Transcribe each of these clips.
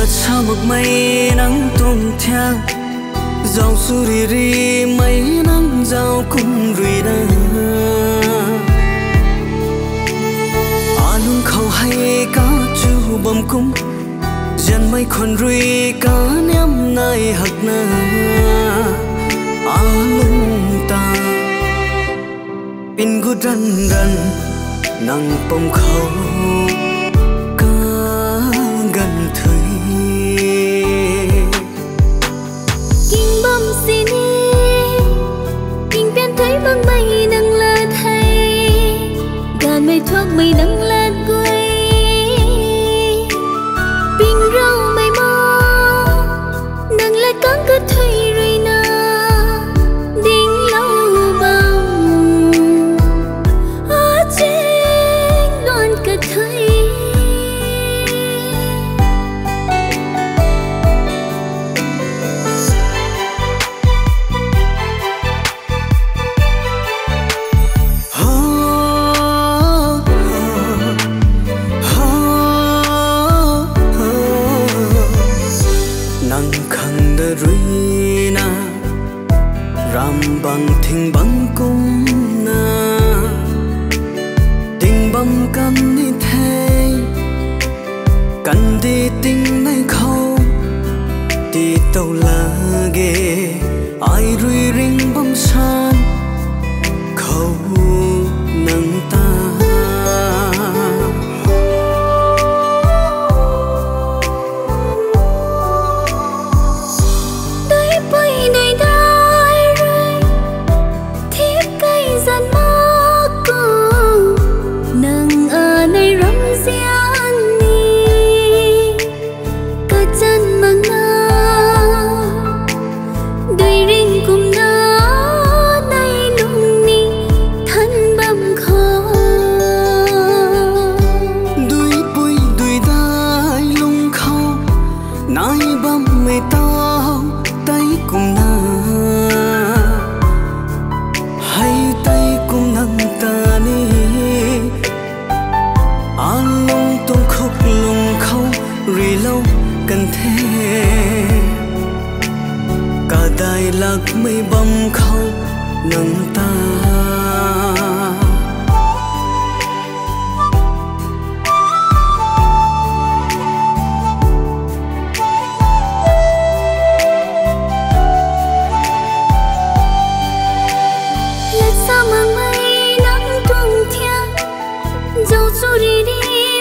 gạt sao một mây nắng tuôn theo dòng su ri ri mấy nắng giao cùng rì đa luôn khâu hay cá chu bầm cung dân mấy con rì cá ném nay hạt na lung ta in gu răn răn nắng bông khâu gần thầy kinh bom xin kinh bên thấy băng mây nâng lên thầy gàn mây thoát mây nâng lên quê bình rau mây mơ nâng lên cắn cứ thầy rồi na đinh lâu băng ở trên non cả thầy bằng thình băng cung na tình băng căn đi thay căn đi tình này khâu đi tàu là ghê ai rui ring băng san khâu nắng ta lạc mây băm khâu nâng ta lết sao mà mây nắng tuôn theo dẫu cho đi đi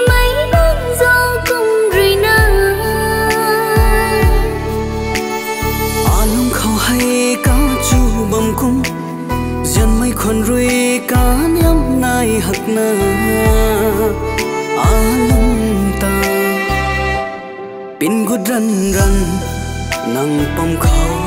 mấy nắng dâu cùng rì na hay cá chu bầm cung dân mấy con rui cá ném nay hạt na lung ta pin gu răn răn nắng bông khâu